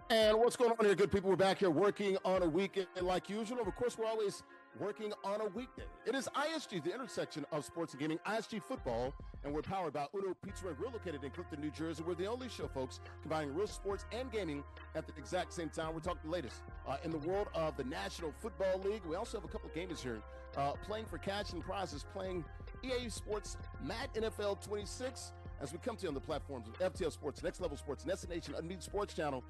And what's going on here, good people? We're back here working on a weekend like usual. Of course, we're always working on a weekday. It is ISG, the intersection of sports and gaming, ISG football, and we're powered by Uno Pizza and Grill, located in Clifton, New Jersey. We're the only show, folks, combining real sports and gaming at the exact same time. We're talking the latest in the world of the National Football League. We also have a couple of gamers here playing for cash and prizes, playing EA Sports Madden NFL 26, as we come to you on the platforms of FTL Sports, Next Level Sports, NESN Nation, Unmuted Sports Channel.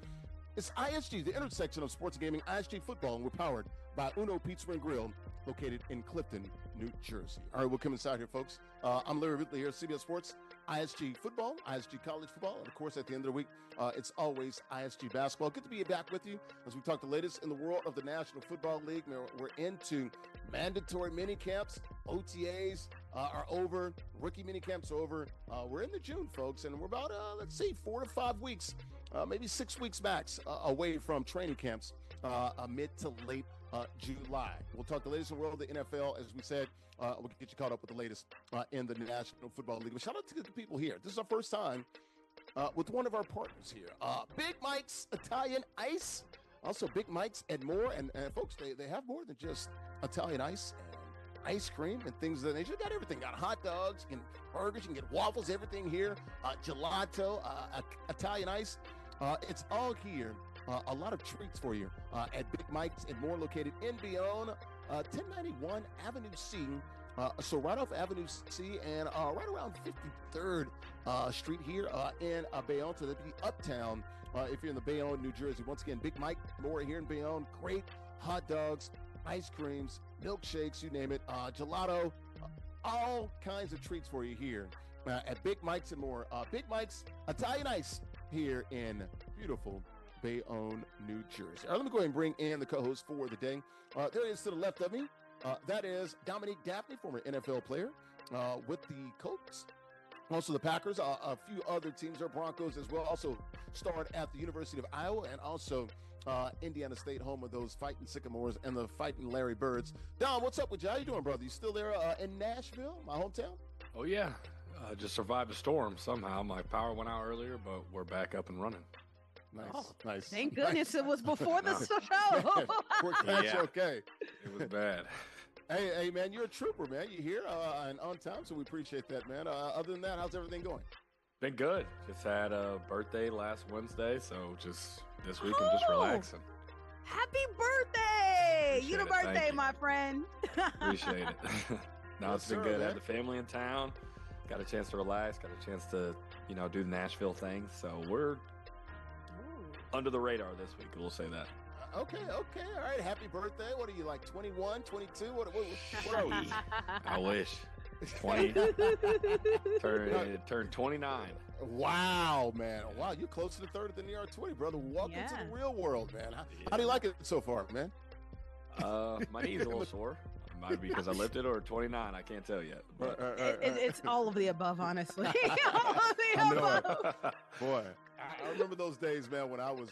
It's ISG, the intersection of sports and gaming, ISG football, and we're powered by Uno Pizza and Grill, located in Clifton, New Jersey. All right, we'll come inside here, folks. I'm Larry Ridley here, CBS Sports, ISG football, ISG college football, and of course, at the end of the week, it's always ISG basketball. Good to be back with you as we talk the latest in the world of the National Football League. We're into mandatory mini camps. OTAs are over. Rookie mini camps are over. We're in the June, folks, and we're about, 4 to 5 weeks, maybe 6 weeks max away from training camps mid to late July. We'll talk the latest in the world of the NFL. As we said, we'll get you caught up with the latest in the National Football League. But shout out to the people here. This is our first time with one of our partners here, Big Mike's Italian Ice. Also, Big Mike's and more. And folks, they have more than just Italian ice and ice cream and things of that nature. Got everything. Got hot dogs, you can burgers, you can get waffles, everything here. Gelato, Italian ice. It's all here. A lot of treats for you at Big Mike's and more, located in Bayonne, 1091 Avenue C. So right off Avenue C and right around 53rd Street here in Bayonne. So that'd be uptown if you're in the Bayonne, New Jersey. Once again, Big Mike, more here in Bayonne. Great hot dogs, ice creams, milkshakes, you name it, gelato, all kinds of treats for you here at Big Mike's and more. Big Mike's Italian Ice here in beautiful Bayonne, New Jersey. All right, let me go ahead and bring in the co-host for the day. There he is to the left of me. That is Dominique Dafney, former NFL player with the Colts. Also the Packers, a few other teams, are Broncos as well. Also starred at the University of Iowa and also Indiana State, home of those fighting Sycamores and the fighting Larry Birds. Dom, what's up with you? How you doing, brother? You still there in Nashville, my hometown? Oh, yeah. Just survived a storm somehow. My power went out earlier, but we're back up and running. Nice, oh, nice. Thank goodness it was before the show. We're okay. It was bad. Hey, man, you're a trooper, man. You're here and on time, so we appreciate that, man. Other than that, how's everything going? Been good. Just had a birthday last Wednesday, so just this week I'm just relaxing. Happy birthday! Appreciate You the it. birthday, Thank you. my friend. Appreciate it. No, Yes, it's been sir, good. man. Had the family in town. Got a chance to relax. Got a chance to, do the Nashville thing. So we're under the radar this week. We'll say that. Okay. All right. Happy birthday. What are you, like 21, 22? What are we? I wish. 20. Turned 29. Wow, man. Wow, you're closer to 30 than you are 20, brother. Welcome to Yeah. the real world, man. How do you like it so far, man? My knee's a little sore. Might be because I lifted or 29. I can't tell yet. But It's all of the above, honestly. All of the I above. know. Boy, I remember those days, man, when I was,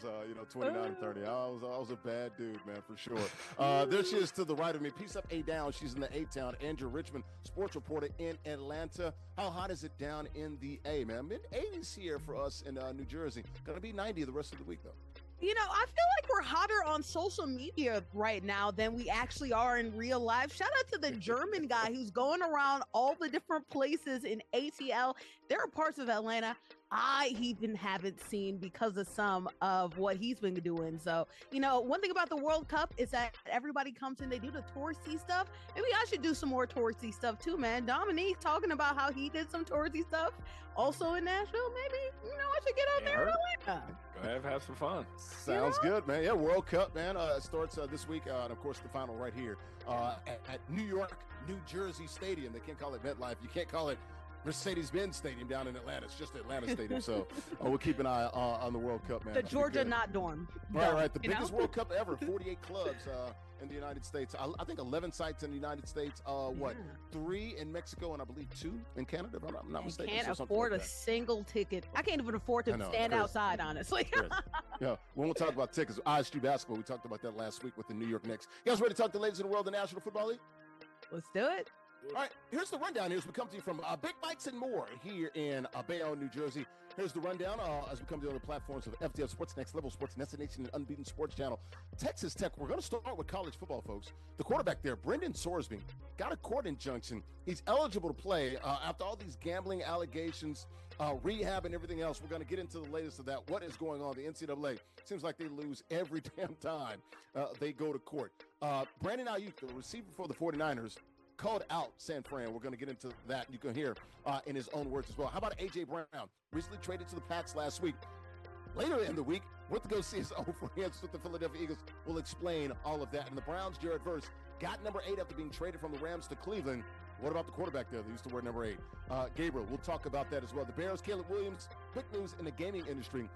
29 and 30. I was a bad dude, man, for sure. There she is to the right of me. Peace up, A down. She's in the A-town. Andrea, Richmond, sports reporter in Atlanta. How hot is it down in the A, man? Mid-80s here for us in New Jersey. Going to be 90 the rest of the week, though. I feel like we're hotter on social media right now than we actually are in real life. Shout out to the German guy who's going around all the different places in ATL. There are parts of Atlanta I even haven't seen because of some of what he's been doing. So, one thing about the World Cup is that everybody comes in, they do the touristy stuff. Maybe I should do some more touristy stuff too, man. Dominique talking about how he did some touristy stuff also in Nashville. Maybe, I should get out there in Atlanta. go ahead, have some fun. Sounds good, man. Yeah, World Cup, man. Starts this week, and of course the final right here at New York, New Jersey Stadium. They can't call it MetLife. You can't call it Mercedes-Benz Stadium down in Atlanta. It's just Atlanta Stadium. So we'll keep an eye on the World Cup, man. The Georgia not dorm. Right. The biggest World Cup ever. 48 clubs in the United States. I think 11 sites in the United States. 3 in Mexico and I believe 2 in Canada, if I'm not mistaken. Can't So afford like a single ticket. I can't even afford to stand outside, honestly. Yeah, when we'll talk about tickets, ISG basketball, we talked about that last week with the New York Knicks. You guys ready to talk the latest in the world of the National Football League? Let's do it. All right, here's the rundown here as we come to you from Big Bites and More here in Bayonne, New Jersey. Here's the rundown as we come to you on the platforms of FTF Sports, Next Level Sports, NESN, and Unbeaten Sports Channel. Texas Tech, we're going to start with college football, folks. The quarterback there, Brendan Sorsby, got a court injunction. He's eligible to play after all these gambling allegations, rehab, and everything else. We're going to get into the latest of that. What is going on? The NCAA seems like they lose every damn time they go to court. Brandon Aiyuk, the receiver for the 49ers, called out San Fran. We're going to get into that. You can hear in his own words as well. How about A.J. Brown? Recently traded to the Pats last week. Later in the week, went to go see his old friends with the Philadelphia Eagles. We'll explain all of that. And the Browns, Jared Verse, got number 8 after being traded from the Rams to Cleveland. What about the quarterback there? They used to wear number 8. Gabriel, we'll talk about that as well. The Bears, Caleb Williams, quick news in the gaming industry.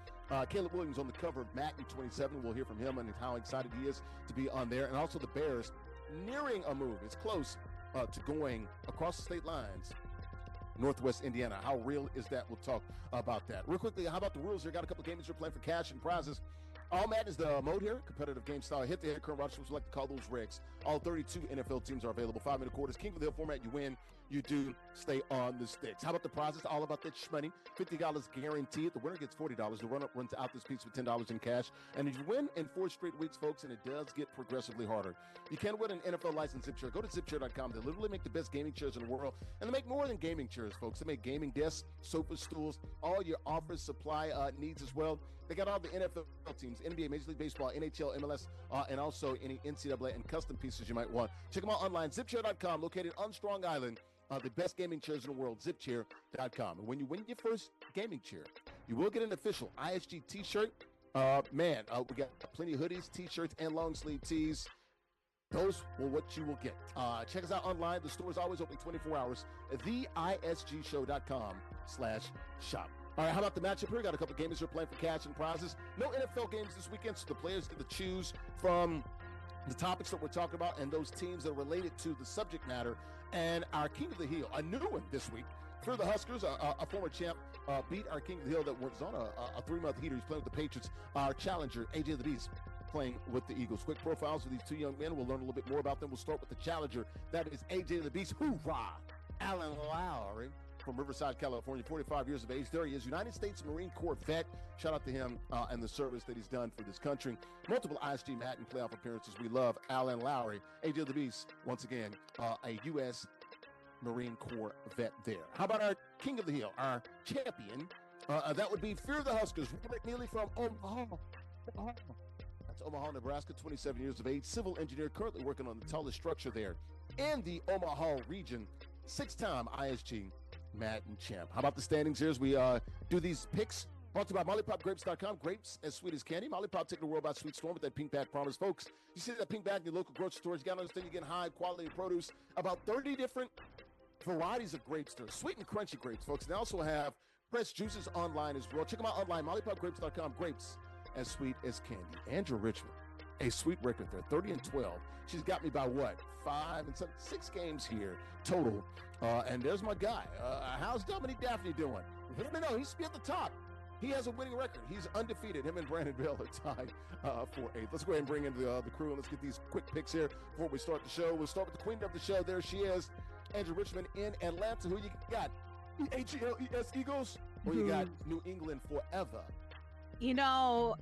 Caleb Williams on the cover of Madden 27. We'll hear from him and how excited he is to be on there. And also the Bears nearing a move. It's close to going across the state lines, Northwest Indiana. How real is that? We'll talk about that. Real quickly, how about the rules here? Got a couple of games you're playing for cash and prizes. All Madden is the mode here, competitive game style. Hit the head, current rosters, we like to call those regs. All 32 NFL teams are available. 5-minute quarters, King of the Hill format. You win, you do stay on the sticks. How about the prizes? All about that shmoney. $50 guaranteed. The winner gets $40. The runner runs out this piece with $10 in cash. And if you win in 4 straight weeks, folks, and it does get progressively harder, you can win an NFL licensed zip chair. Go to zipchair.com. They literally make the best gaming chairs in the world. And they make more than gaming chairs, folks. They make gaming desks, sofas, stools, all your office supply needs as well. They got all the NFL teams, NBA, Major League Baseball, NHL, MLS, and also any NCAA and custom pieces you might want. Check them out online, zipchair.com, located on Strong Island. The best gaming chairs in the world, zipchair.com. And when you win your first gaming chair, you will get an official ISG t-shirt. We got plenty of hoodies, t-shirts, and long sleeve tees. Those are what you will get. Check us out online. The store is always open 24 hours. theisgshow.com/shop. All right, how about the matchup here? Got a couple of games we're playing for cash and prizes. No NFL games this weekend, so the players get to choose from the topics that we're talking about and those teams that are related to the subject matter. And our King of the Hill, a new one this week. FearTheHuskers, a former champ, beat our King of the Hill that was on a 3-month heater. He's playing with the Patriots. Our challenger, AJ the Beast, playing with the Eagles. Quick profiles of these two young men. We'll learn a little bit more about them. We'll start with the challenger. That is AJ the Beast. Hoorah! Alan Lowry from Riverside, California, 45 years of age. There he is, United States Marine Corps vet. Shout out to him and the service that he's done for this country. Multiple ISG Madden playoff appearances. We love Alan Lowry. AJ the Beast, once again, a U.S. Marine Corps vet there. How about our King of the Hill, our champion? That would be FearTheHuskers. Robert Neely from Omaha. That's Omaha, Nebraska, 27 years of age. Civil engineer, currently working on the tallest structure there in the Omaha region. 6-time ISG Madden champ. How about the standings here as we do these picks? Brought to you by MollyPopGrapes.com. Grapes as sweet as candy. Molly Pop taking the world by sweet storm with that pink bag promise. Folks, you see that pink bag in your local grocery stores. You got to understand you're getting high quality produce. About 30 different varieties of grapes there. Sweet and crunchy grapes, folks. They also have fresh juices online as well. Check them out online. MollyPopGrapes.com. Grapes as sweet as candy. Andrea Richmond, a sweet record there. 30-12. She's got me by what? 6 games here total. And there's my guy. How's Dominique Dafney doing? Let me know. He used to be at the top. He has a winning record. He's undefeated. Him and Brandon Bell are tied for 8th. Let's go ahead and bring in the crew, and let's get these quick picks here before we start the show. We'll start with the queen of the show. There she is, Andrea Richmond in Atlanta. Who you got? H-E-L-E-S Eagles? Or you got New England forever? You know,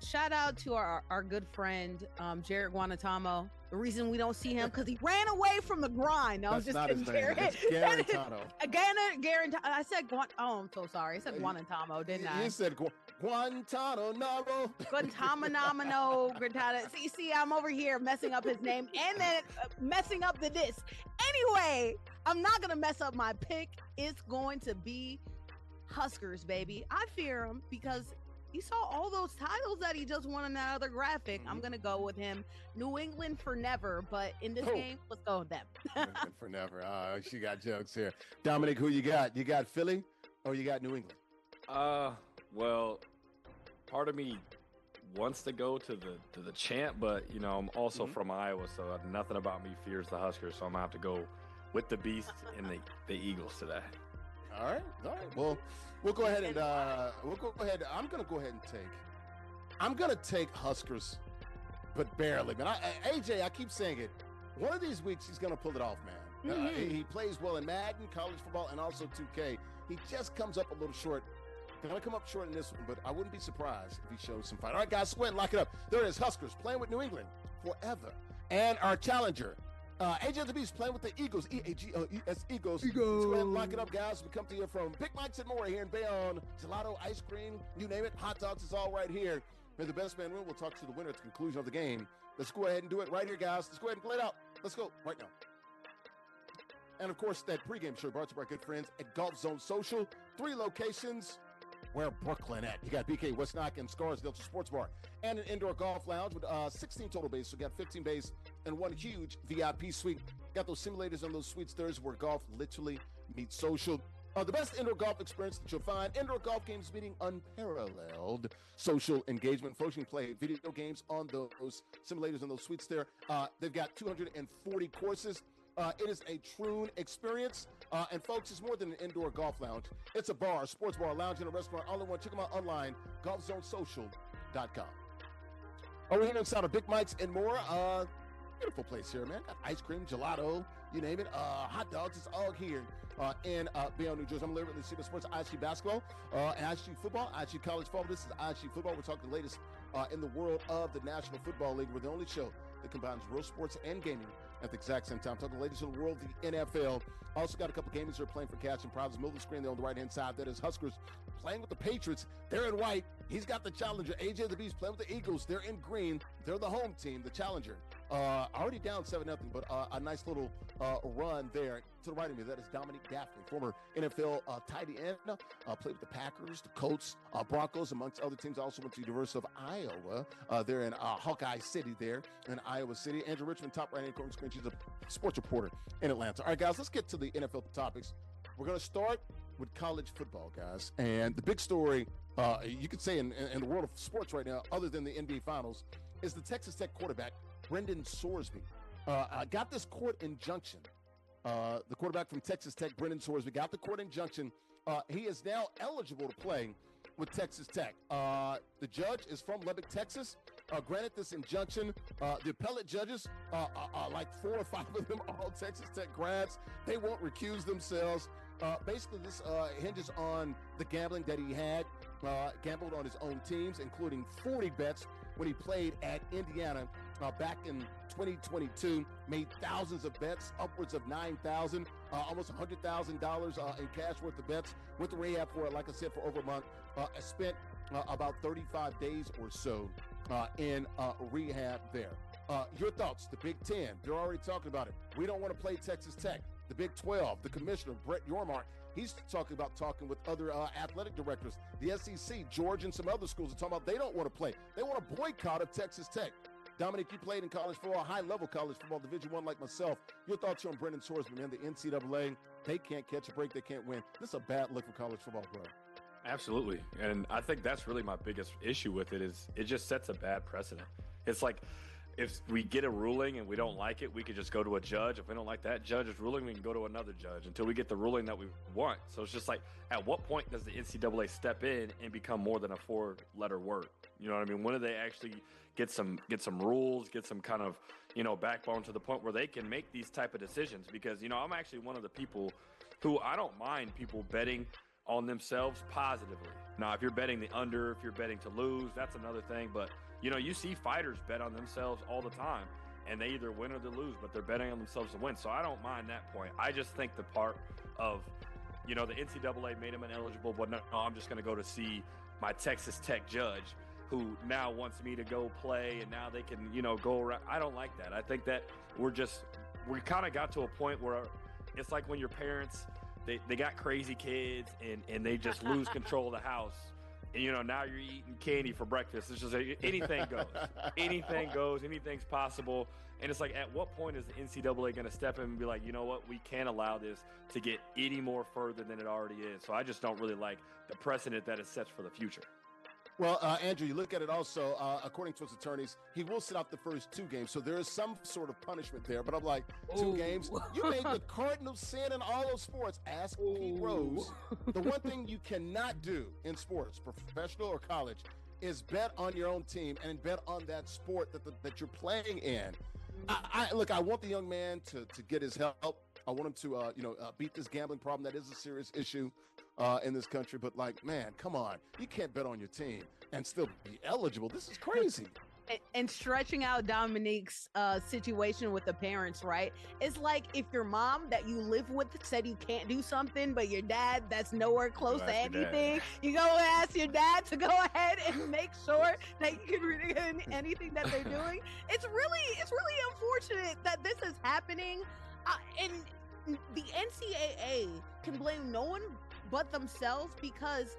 shout out to our good friend, Jared Guantanamo. The reason we don't see him because he ran away from the grind. No, I'm just kidding, Jared. It's Garantano. Garantano. I said I'm so sorry. I said Guantanamo, didn't I? You said Guantanamo. Guantanamo. See, I'm over here messing up his name and then messing up the disc. Anyway, I'm not going to mess up my pick. It's going to be Huskers, baby. I fear him because you saw all those titles that he just won in that other graphic. Mm-hmm. I'm going to go with him. New England for never, but in this game, let's go with them. New England for never. She got jokes here. Dominique, who you got? You got Philly or you got New England? Well, part of me wants to go to the champ, but, you know, I'm also from Iowa, so nothing about me fears the Huskers, so I'm going to have to go with the Beast and the Eagles today. All right. Well, we'll go ahead and I'm going to take Huskers, but barely. Man, AJ, I keep saying it. One of these weeks he's going to pull it off, man. He plays well in Madden, college football, and also 2K. He just comes up a little short. Going to come up short in this one, but I wouldn't be surprised if he shows some fight. All right, guys, go ahead and lock it up. There it is, Huskers playing with New England forever. And our challenger, AJ the Beast, playing with the Eagles, E-A-G-O-E-S, Eagles. Let's go ahead and lock it up, guys. We come to you from Big Mike's and more here in Bayonne. Gelato, ice cream, you name it. Hot dogs is all right here. May the best man win. We'll talk to the winner at the conclusion of the game. Let's go ahead and do it right here, guys. Let's go ahead and play it out. Let's go right now. And, of course, that pregame show brought to you by our good friends at Golf Zone Social. 3 locations. Where Brooklyn at? You got BK, Westnock, and Scarsdale Sports Bar. And an indoor golf lounge with 16 total bays. So we got 15 bays and 1 huge VIP suite. Got those simulators on those suites. There's where golf literally meets social. The best indoor golf experience that you'll find. Indoor golf games meeting unparalleled social engagement. Folks can play video games on those simulators and those suites there. They've got 240 courses. It is a true experience. And folks, it's more than an indoor golf lounge. It's a bar, sports bar, lounge, and a restaurant. All in one. Check them out online, golfzonesocial.com. We're here inside of Big Mike's and more. Beautiful place here, man. Got ice cream, gelato, you name it. Hot dogs, it's all here in Bayonne, New Jersey. I'm Larry Ridley, CBS Sports, ISG basketball, and ISG football, ISG college football. This is ISG football. We're talking the latest in the world of the National Football League. We're the only show that combines real sports and gaming at the exact same time. Talking the latest in the world of the NFL. Also got a couple games that are playing for cash and prizes. Middle of the screen there on the right-hand side. That is Huskers playing with the Patriots. They're in white. He's got the challenger. AJ the Beast playing with the Eagles. They're in green. They're the home team, the challenger. Already down 7-0, but a nice little run there. To the right of me, that is Dominique Dafney, former NFL tight end. Played with the Packers, the Colts, Broncos, amongst other teams. Also went to the University of Iowa. They're in Hawkeye City there in Iowa City. Andrea Richmond, top right-hand corner screen. She's a sports reporter in Atlanta. All right, guys, let's get to the NFL topics. We're going to start with college football, guys. And the big story, you could say in the world of sports right now, other than the NBA Finals, is the Texas Tech quarterback, Brendan Sorsby. Got this court injunction. The quarterback from Texas Tech, Brendan Sorsby, got the court injunction. He is now eligible to play with Texas Tech. The judge is from Lubbock, Texas. Granted this injunction. The appellate judges, like 4 or 5 of them are all Texas Tech grads. They won't recuse themselves. Basically, this hinges on the gambling that he had. Gambled on his own teams, including 40 bets when he played at Indiana back in 2022. Made thousands of bets, upwards of 9,000, almost $100,000 in cash worth of bets. Went to rehab for it, like I said, for over a month. Spent about 35 days or so in rehab there. Your thoughts? The Big Ten, they're already talking about it. We don't want to play Texas Tech. The Big 12, the commissioner, Brett Yormark, he's talking with other athletic directors. The SEC, Georgia, and some other schools are talking about they don't want to play. They want a boycott of Texas Tech. Dominique, you played in college football, high-level college football, Division I like myself. Your thoughts here on Brendan Sorsby, man? The NCAA, they can't catch a break. They can't win. This is a bad look for college football, bro. Absolutely. And I think that's really my biggest issue with it is it just sets a bad precedent. It's like if we get a ruling and we don't like it, we could just go to a judge. If we don't like that judge's ruling, we can go to another judge until we get the ruling that we want. So it's just like, at what point does the NCAA step in and become more than a 4-letter word? You know what I mean? When do they actually get some rules, get some kind of, backbone to the point where they can make these type of decisions? Because, I'm actually one of the people who I don't mind people betting on themselves positively. Now, if you're betting the under, if you're betting to lose, that's another thing. But, you see fighters bet on themselves all the time, and they either win or they lose, but they're betting on themselves to win. So I don't mind that point. I just think the part of, the NCAA made him ineligible, but no, I'm just going to go to see my Texas Tech judge who now wants me to go play, and now they can, go around. I don't like that. I think that we kind of got to a point where it's like when your parents, they got crazy kids and they just lose control of the house. And, now you're eating candy for breakfast. It's just like, anything goes. Anything goes. Anything's possible. And it's like, at what point is the NCAA going to step in and be like, you know what, we can't allow this to get any more further than it already is. So I just don't really like the precedent that it sets for the future. Well, Andrew, you look at it also, according to his attorneys, he will sit out the first 2 games. So there is some sort of punishment there. But I'm like, 2 games? You made the cardinal sin in all of sports. Ask Pete Rose. The one thing you cannot do in sports, professional or college, is bet on your own team and bet on that sport that you're playing in. I want the young man to get his help. I I want them to, beat this gambling problem. That is a serious issue in this country. But, like, man, come on. You can't bet on your team and still be eligible. This is crazy. And stretching out Dominique's situation with the parents, right? It's like if your mom that you live with said you can't do something, but your dad that's nowhere close to anything, you go ask your dad to go ahead and make sure that you can read anything that they're doing. It's really unfortunate that this is happening. And the NCAA can blame no one but themselves because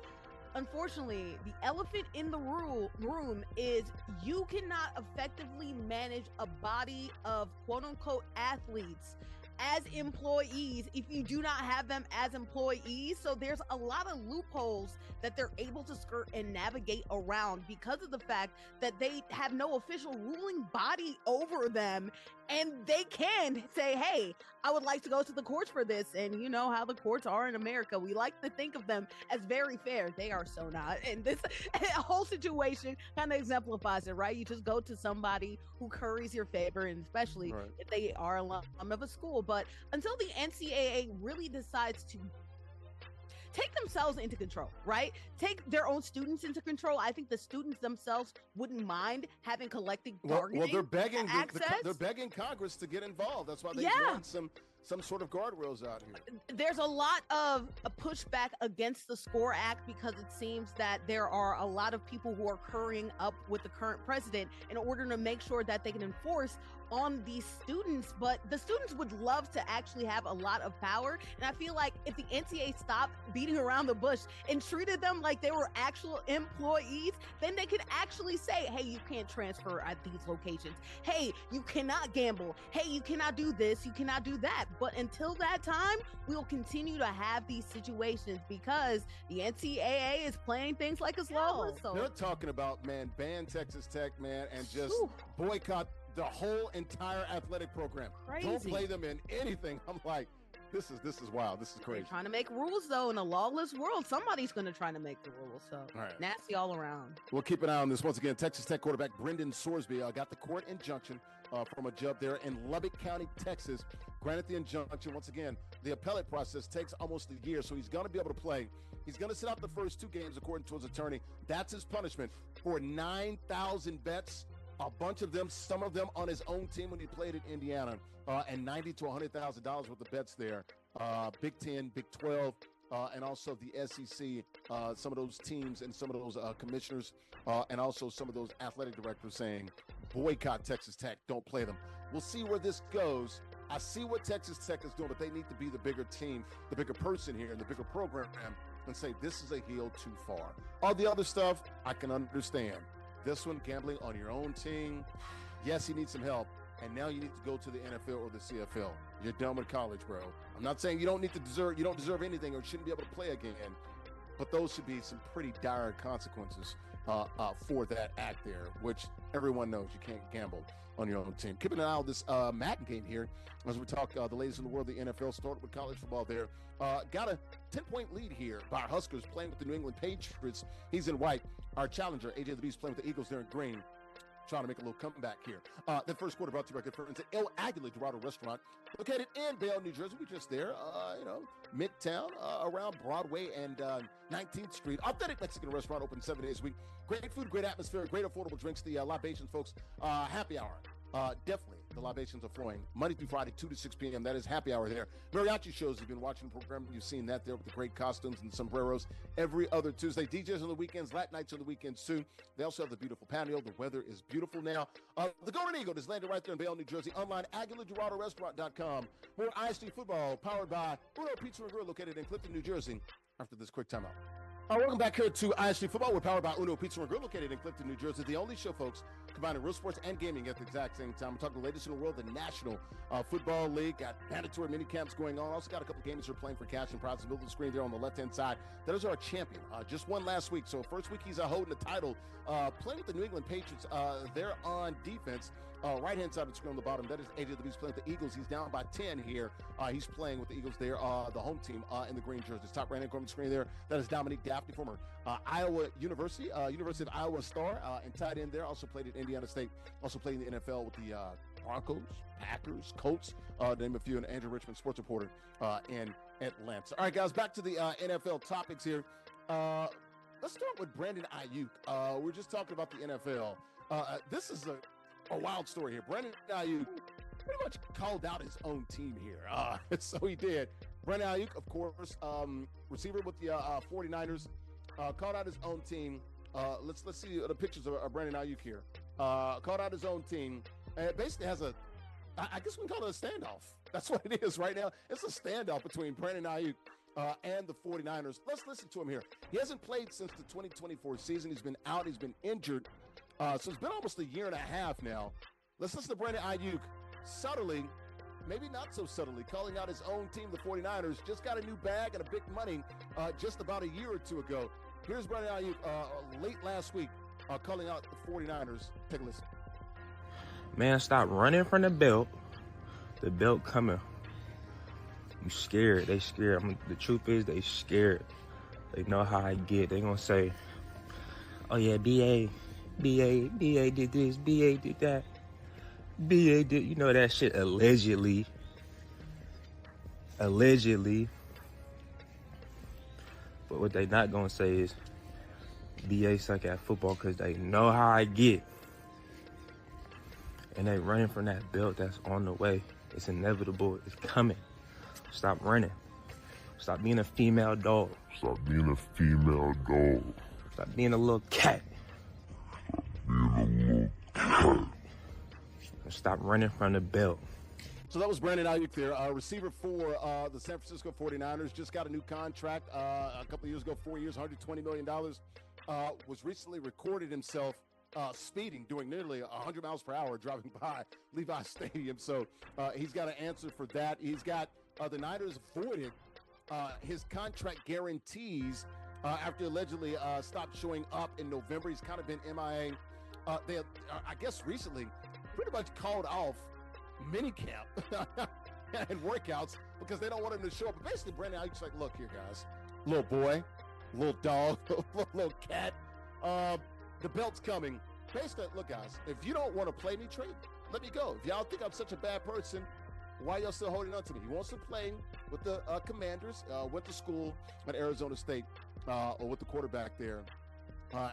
unfortunately, the elephant in the room is you cannot effectively manage a body of quote-unquote athletes as employees if you do not have them as employees. So there's a lot of loopholes that they're able to skirt and navigate around because of the fact that they have no official ruling body over them. And they can say, hey, I would like to go to the courts for this. And you know how the courts are in America. We like to think of them as very fair. They are so not. And this whole situation kind of exemplifies it, right? You just go to somebody who curries your favor, and especially if they are alum of a school. But until the NCAA really decides to take themselves into control, right? Take their own students into control. I think the students themselves wouldn't mind having collective bargaining. Well, they're begging they're begging Congress to get involved. That's why they want some sort of guardrails out here. There's a lot of a pushback against the SCORE Act because it seems that there are a lot of people who are currying up with the current president in order to make sure that they can enforce on these students. But the students would love to actually have a lot of power. And I feel like if the NCAA stopped beating around the bush and treated them like they were actual employees, then they could actually say, hey, you can't transfer at these locations. Hey, you cannot gamble. Hey, you cannot do this. You cannot do that. But until that time, we'll continue to have these situations because the NCAA is playing things like a slow whistle. They're talking about, man, ban Texas Tech, man, and just boycott the whole entire athletic program. Crazy. Don't play them in anything. I'm like, this is wild. This is crazy. They're trying to make rules, though, in a lawless world. Somebody's going to try to make the rules. So nasty all around. We'll keep an eye on this. Once again, Texas Tech quarterback Brendan Sorsby got the court injunction from a judge there in Lubbock County, Texas. Granted the injunction. Once again, the appellate process takes almost a year, so he's going to be able to play. He's going to sit out the first 2 games, according to his attorney. That's his punishment for 9,000 bets. A bunch of them, some of them on his own team when he played at Indiana, and $90,000 to $100,000 worth of bets there. Big 10, Big 12, and also the SEC, some of those teams and some of those commissioners, and also some of those athletic directors saying, boycott Texas Tech, don't play them. We'll see where this goes. I see what Texas Tech is doing, but they need to be the bigger team, the bigger person here, and the bigger program, and say this is a heel too far. All the other stuff, I can understand. This one, gambling on your own team, yes, you need some help, and now you need to go to the NFL or the CFL. You're done with college, bro. I'm not saying you don't deserve anything or shouldn't be able to play again, but those should be some pretty dire consequences for that act there, which everyone knows you can't gamble on your own team. Keeping an eye on this Madden game here as we talk the latest in the world. The NFL started with college football there. Got a 10-point lead here by our Huskers playing with the New England Patriots. He's in white. Our challenger, AJ the Beast, playing with the Eagles there in green. Trying to make a little comeback here. The first quarter brought to you by good friends at El Aguila Dorado Restaurant, located in Bayonne, New Jersey. We're just there, Midtown, around Broadway and 19th Street. Authentic Mexican restaurant, open 7 days a week. Great food, great atmosphere, great affordable drinks. The libations, folks, happy hour. Definitely, the libations are flowing Monday through Friday, 2 to 6 p.m. That is happy hour there. Mariachi shows, you've been watching the program, you've seen that there with the great costumes and sombreros every other Tuesday. DJs on the weekends, Latin nights on the weekends too. They also have the beautiful patio. The weather is beautiful now. The Golden Eagle is landed right there in Bayonne, New Jersey. Online, AguilaDoradoRestaurant.com. More ISG football powered by Uno Pizza and Grill, located in Clifton, New Jersey. After this quick timeout. Welcome back here to ISG Football. We're powered by Uno Pizza and Grill, located in Clifton, New Jersey. The only show, folks, combining real sports and gaming at the exact same time. We're talking the latest in the world, the National Football League. Got mandatory mini camps going on. Also got a couple games who are playing for cash and prizes. Middle of the screen there on the left-hand side. That is our champion. Just won last week. So first week he's holding the title. Playing with the New England Patriots. They're on defense. Right-hand side of the screen on the bottom, that is AJ the Beast playing with the Eagles. He's down by 10 here. He's playing with the Eagles there, the home team in the green jerseys. Top right-hand corner of the screen there, that is Dominique Dafney, former Iowa University of Iowa star, and tight end there. Also played at Indiana State. Also played in the NFL with the Broncos, Packers, Colts, name a few, and Andrea Richmond, sports reporter in Atlanta. All right, guys, back to the NFL topics here. Let's start with Brandon Aiyuk. We're just talking about the NFL. This is a wild story here. Brandon Aiyuk pretty much called out his own team here. So he did. Brandon Aiyuk, of course, receiver with the 49ers, called out his own team. Let's see the pictures of Brandon Aiyuk here. Called out his own team. And it basically has I guess we can call it a standoff. That's what it is right now. It's a standoff between Brandon Aiyuk and the 49ers. Let's listen to him here. He hasn't played since the 2024 season. He's been out. He's been injured. So it's been almost a year and a half now. Let's listen to Brandon Aiyuk subtly, maybe not so subtly, calling out his own team, the 49ers. Just got a new bag and a big money just about a year or two ago. Here's Brandon Aiyuk late last week calling out the 49ers. Take a listen. Man, stop running from the belt. The belt coming. You scared. They scared. The truth is they scared. They know how I get. They gonna say, oh yeah, BA did this, BA did that. BA did, you know that shit allegedly. But what they not gonna say is BA suck at football because they know how I get. And they running from that belt that's on the way. It's inevitable. It's coming. Stop running. Stop being a female dog. Stop being a female dog. Stop being a little cat. Stop running from the belt. So that was Brandon Aiyuk there, receiver for the San Francisco 49ers. Just got a new contract a couple of years ago, 4 years, $120 million. Was recently recorded himself speeding, doing nearly 100 miles per hour driving by Levi Stadium. So he's got an answer for that. He's got the Niners avoided his contract guarantees after allegedly stopped showing up in November. He's kind of been MIA. They, I guess, recently pretty much called off minicamp and workouts because they don't want him to show up. But basically, Brandon Aiyuk's like, look here, guys, little boy, little dog, little cat, the belt's coming. Basically, look, guys, if you don't want to play me, trade, let me go. If y'all think I'm such a bad person, why y'all still holding on to me? He wants to play with the Commanders, went to school at Arizona State, or with the quarterback there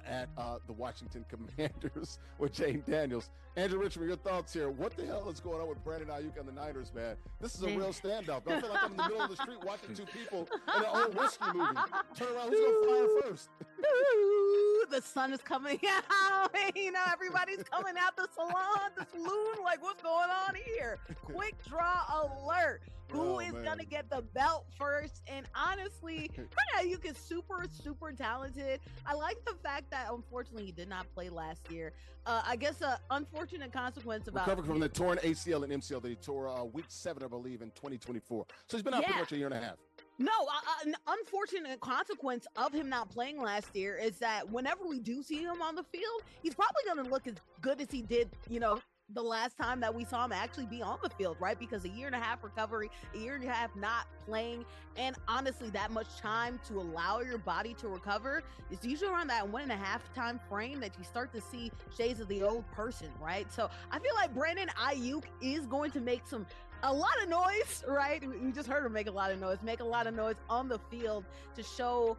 at the Washington Commanders with Jane Daniels. Andrea Richmond, your thoughts here. What the hell is going on with Brandon Aiyuk and the Niners, man? This is a real standoff. I feel like I'm in the middle of the street watching two people in an old whiskey movie. Turn around, who's going to fire first? The sun is coming out. You know, everybody's coming out the salon, the saloon. Like, what's going on here? Quick draw alert. Who is going to get the belt first? And honestly, Brandon Aiyuk is super, super talented. I like the fact that, unfortunately, he did not play last year. I guess an unfortunate consequence about recovered from the torn ACL and MCL that he tore week 7, I believe, in 2024. So he's been out pretty much a year and a half. No, an unfortunate consequence of him not playing last year is that whenever we do see him on the field, he's probably going to look as good as he did, you know, the last time that we saw him actually be on the field, right? Because a year and a half recovery, a year and a half not playing, and honestly, that much time to allow your body to recover is usually around that 1.5 time frame that you start to see shades of the old person, right? So I feel like Brandon Aiyuk is going to make a lot of noise, right? We just heard him make a lot of noise on the field to show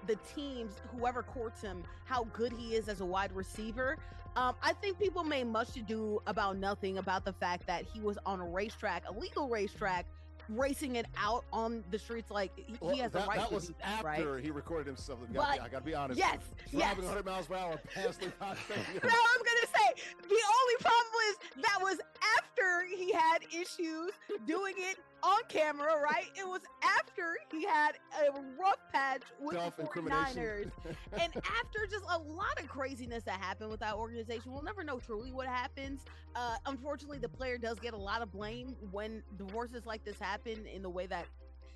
the teams, whoever courts him, how good he is as a wide receiver. I think people made much ado about nothing about the fact that he was on a racetrack, a legal racetrack, racing it out on the streets. Like he has the right that to was do after right? he recorded himself. But, I gotta be honest. Yes, driving 100 miles per hour past Levi Stadium. No, I'm gonna say the only problem is that was after he had issues doing it on camera, right? It was after he had a rough patch with the 49ers. And after just a lot of craziness that happened with that organization, we'll never know truly what happens. Unfortunately, the player does get a lot of blame when divorces like this happen in the way that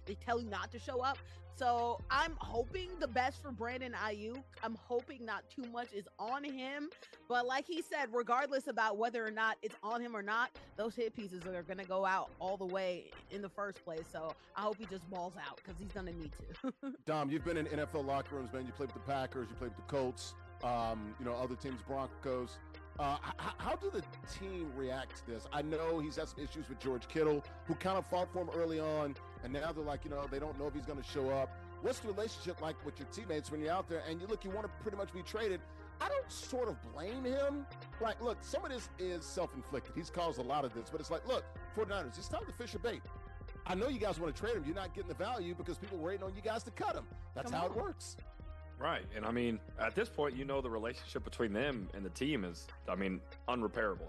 they tell you not to show up. So I'm hoping the best for Brandon Aiyuk. I'm hoping not too much is on him. But like he said, regardless about whether or not it's on him or not, those hit pieces are going to go out all the way in the first place. So I hope he just balls out because he's going to need to. Dom, you've been in NFL locker rooms, man. You played with the Packers. You played with the Colts. You know, other teams, Broncos. How do the team react to this? I know he's had some issues with George Kittle, who kind of fought for him early on, and now they're like, they don't know if he's going to show up. What's the relationship like with your teammates when you're out there and you want to pretty much be traded? I don't sort of blame him. Like, look, some of this is self-inflicted. He's caused a lot of this, but it's like, look, 49ers, it's time to fish your bait. I know you guys want to trade him. You're not getting the value because people are waiting on you guys to cut him. That's how it works. Right. And I mean, at this point, the relationship between them and the team is, unrepairable.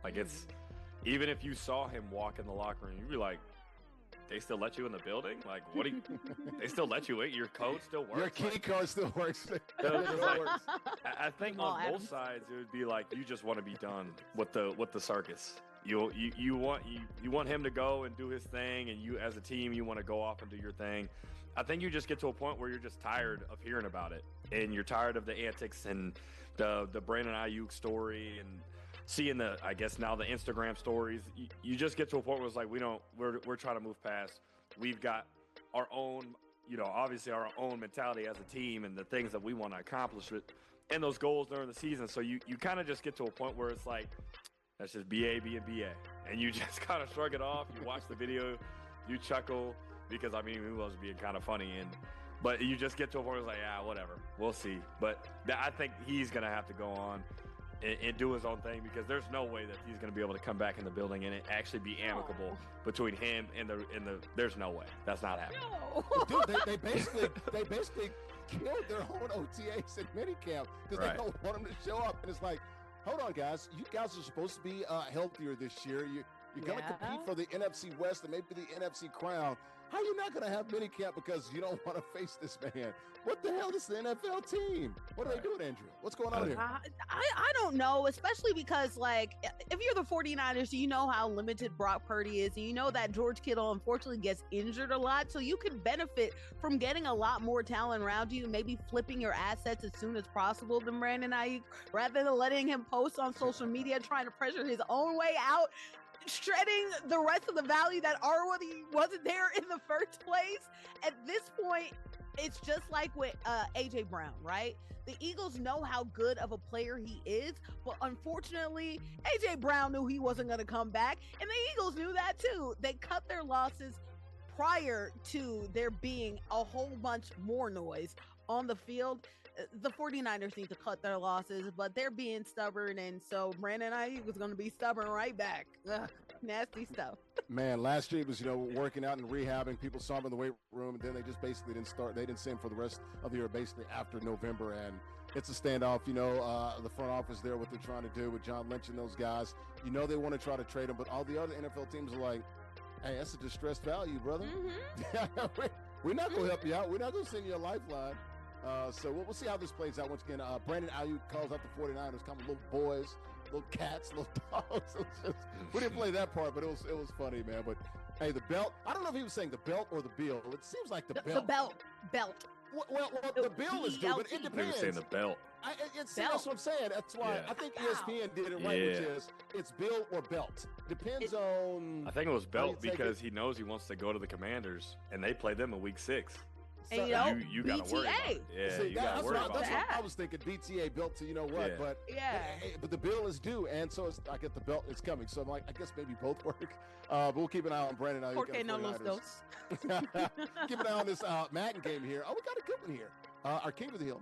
Like, it's, even if you saw him walk in the locker room, you'd be like, they still let you in the building? Like, what do you, they still let you in? Your code still works? Your key card still works. I think on both sides, it would be like, you just want to be done with the circus. You want him to go and do his thing, and you as a team, you want to go off and do your thing. I think you just get to a point where you're just tired of hearing about it, and you're tired of the antics and the Brandon Aiyuk story and seeing the Instagram stories. You just get to a point where it's like we're trying to move past. We've got our own, obviously our own mentality as a team and the things that we want to accomplish and those goals during the season. So you kind of just get to a point where it's like, that's just BA, and you just kind of shrug it off. You watch the video, you chuckle because he was being kind of funny, but you just get to a point where it's like, yeah, whatever, we'll see. But I think he's gonna have to go on and do his own thing because there's no way that he's gonna be able to come back in the building and it actually be amicable between him and the. There's no way that's not happening. No. Dude, they basically killed their own OTAs in minicamp because they don't want him to show up, and it's like, hold on, guys. You guys are supposed to be healthier this year. You're going to compete for the NFC West and maybe the NFC crown. How are you not going to have minicamp because you don't want to face this man? What the hell is the NFL team? What are they doing, Andrea? What's going on here? I don't know, especially because, like, if you're the 49ers, you know how limited Brock Purdy is, and you know that George Kittle unfortunately gets injured a lot, so you can benefit from getting a lot more talent around you, maybe flipping your assets as soon as possible than Brandon Aiyuk, rather than letting him post on social media trying to pressure his own way out, shredding the rest of the value that already wasn't there in the first place. At this point, it's just like with AJ Brown, right? The Eagles know how good of a player he is, but unfortunately, AJ Brown knew he wasn't going to come back, and the Eagles knew that too. They cut their losses prior to there being a whole bunch more noise on the field. The 49ers need to cut their losses, but they're being stubborn, and so Brandon Aiyuk was going to be stubborn right back. Ugh, nasty stuff. Man, last year was, working out and rehabbing. People saw him in the weight room, and then they just basically didn't start. They didn't see him for the rest of the year, basically after November, and it's a standoff. The front office there, what they're trying to do with John Lynch and those guys. They want to try to trade him, but all the other NFL teams are like, hey, that's a distressed value, brother. Mm-hmm. We're not going to help you out. We're not going to send you a lifeline. So we'll see how this plays out. Once again, Brandon Aiyuk calls out the 49ers, kind of little boys, little cats, little dogs. We didn't play that part, but it was funny, man. But hey, the belt. I don't know if he was saying the belt or the bill. It seems like the belt. The belt. Well, the bill is due, but it depends. He was saying the belt. That's what I'm saying. That's why I think ESPN did it right, which is it's bill or belt. Depends on. I think it was belt because he knows he wants to go to the Commanders, and they play them in Week 6. And you got to worry about it. Yeah, see, you got to worry about that's that. what I was thinking. BTA built to Yeah. but the bill is due, and so I get the belt is coming. So I'm like, I guess maybe both work. But we'll keep an eye on Brandon Aiyuk. Porque no los dos. Keep an eye on this Madden game here. Oh, we got a good one here. Our King of the Hill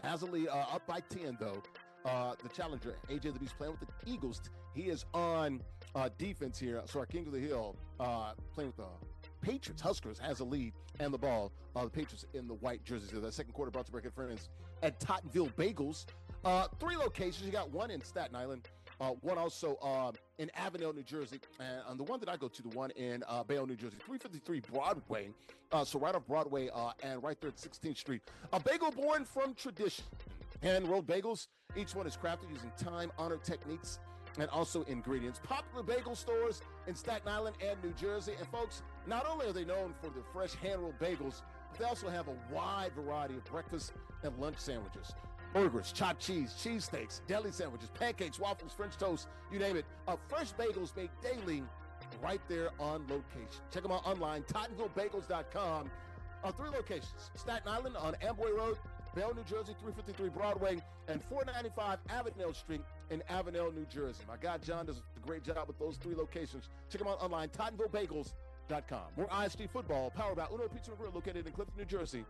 has a lead up by 10 though. The challenger AJ the Beast playing with the Eagles. He is on defense here. So our King of the Hill playing with the Patriots. Huskers has a lead and the ball. The Patriots in the white jerseys. The second quarter brought to Breaking Friends at Tottenville Bagels. 3 locations. You got one in Staten Island, one also in Avondale, New Jersey, and the one that I go to, the one in Bayonne, New Jersey, 353 Broadway. So right off Broadway and right there at 16th Street. A bagel born from tradition. Hand-rolled bagels. Each one is crafted using time-honored techniques and also ingredients. Popular bagel stores in Staten Island and New Jersey. And folks, not only are they known for their fresh hand-rolled bagels, but they also have a wide variety of breakfast and lunch sandwiches. Burgers, chopped cheese, cheesesteaks, deli sandwiches, pancakes, waffles, French toast, you name it. Fresh bagels made daily right there on location. Check them out online, TottenvilleBagels.com. 3 locations, Staten Island on Amboy Road, Bell, New Jersey, 353 Broadway, and 495 Avenel Street in Avenel, New Jersey. My guy John does a great job with those 3 locations. Check him out online, TottenvilleBagels.com. More ISG football, powered by Uno Pizza and Grill, located in Clifton, New Jersey,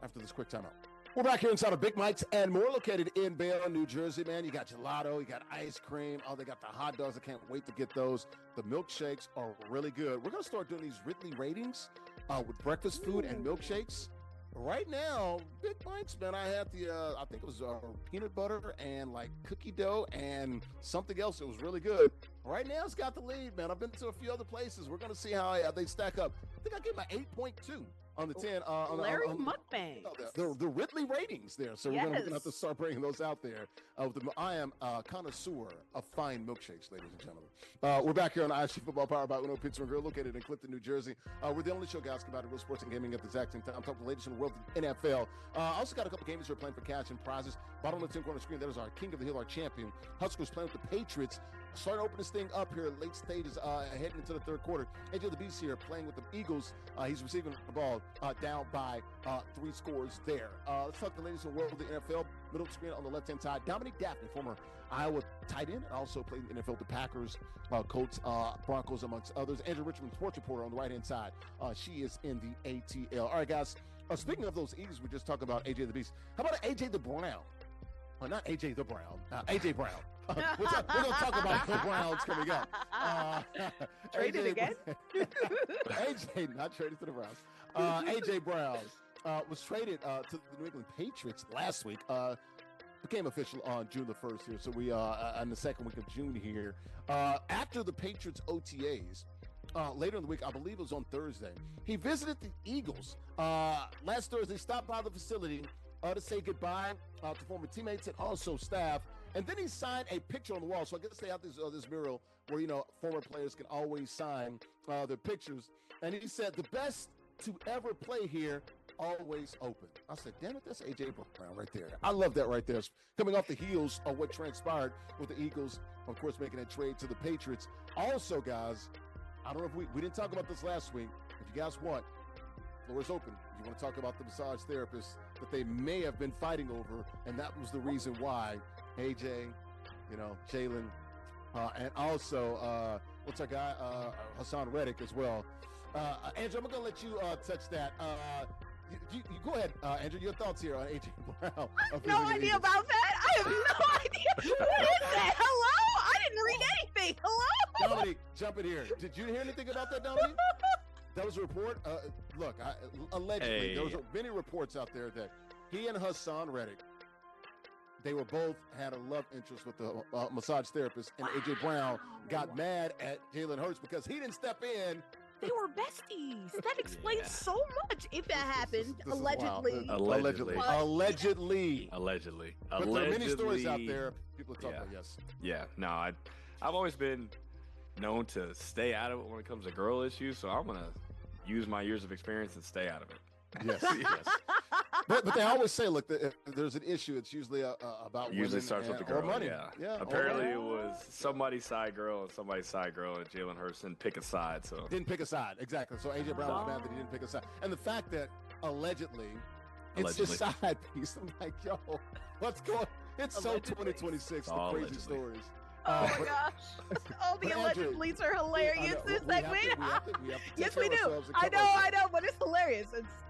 after this quick timeout. We're back here inside of Big Mike's and more, located in Bayonne, New Jersey, man. You got gelato, you got ice cream. Oh, they got the hot dogs. I can't wait to get those. The milkshakes are really good. We're going to start doing these Ridley ratings with breakfast food and milkshakes. Right now, Big Mike's, man, I had the, I think it was peanut butter and like cookie dough and something else. It was really good. Right now, it's got the lead, man. I've been to a few other places. We're going to see how they stack up. I think I gave my 8.2. On the 10, Larry Mukbang. The Ridley ratings there. So we're going to have to start bringing those out there. I am a connoisseur of fine milkshakes, ladies and gentlemen. We're back here on ISG Football, powered by Uno Pizza and Grill, located in Clifton, New Jersey. We're the only show, guys, about real sports and gaming at the exact same time. I'm talking the latest in the world of NFL. I also got a couple games we're playing for cash and prizes. Bottom of the 10 corner screen, that is our King of the Hill, our champion. Huskers playing with the Patriots. Starting to open this thing up here, late stages, heading into the third quarter. AJ the Beast here playing with the Eagles. He's receiving the ball down by 3 scores there. Let's talk the latest in the world of the NFL. Middle screen on the left-hand side. Dominique Dafney, former Iowa tight end, and also played in the NFL with the Packers, Colts, Broncos, amongst others. Andrea, Richmond, sports reporter on the right-hand side. She is in the ATL. All right, guys. Speaking of those Eagles, we just talked about AJ the Beast. How about AJ the Brown? Well, not AJ the Brown. AJ Brown. We're going to talk about the Browns coming up. Traded again? AJ, not traded to the Browns. AJ Brown was traded to the New England Patriots last week. Became official on June the 1st here. So we on the second week of June here. After the Patriots OTAs, later in the week, I believe it was on Thursday, he visited the Eagles. Last Thursday, stopped by the facility to say goodbye to former teammates and also staff. And then he signed a picture on the wall. So I guess they have this mural where, former players can always sign their pictures. And he said, the best to ever play here, always open. I said, damn it, that's A.J. Brown right there. I love that right there. Coming off the heels of what transpired with the Eagles, of course, making that trade to the Patriots. Also, guys, I don't know if we didn't talk about this last week. If you guys want, floor is open. You want to talk about the massage therapist that they may have been fighting over, and that was the reason why AJ, Jalen, and also, what's our guy, Hassan Reddick as well. Andrew, I'm going to let you touch that. You go ahead, Andrew, your thoughts here on AJ Brown. I have no idea about that. I have no idea. What is that? Hello? I didn't read anything. Hello? Dominique, jump in here. Did you hear anything about that, Dominique? That was a report. Look, allegedly, there was many reports out there that he and Hassan Reddick, they were both had a love interest with the massage therapist, and A.J. Brown got mad at Jalen Hurts because he didn't step in. They were besties. That explains so much. If that happened, allegedly. Allegedly. But there are many stories out there. People are talking about, yes. Yeah, no, I've always been known to stay out of it when it comes to girl issues, so I'm going to use my years of experience and stay out of it. Yes, yes. But they always say, look, if there's an issue, it's usually about usually starts with the girl, or money. Yeah. Apparently, it was somebody's side girl and somebody's side girl, and Jalen Hurts didn't pick a side. So didn't pick a side, exactly. So AJ Brown was mad that he didn't pick a side, and the fact that allegedly it's just side piece. I'm like, yo, what's going? It's allegedly. So 2026. The crazy allegedly. Stories. Oh my gosh. All the alleged leads are hilarious this segment. Yes, we do. I know, but it's hilarious.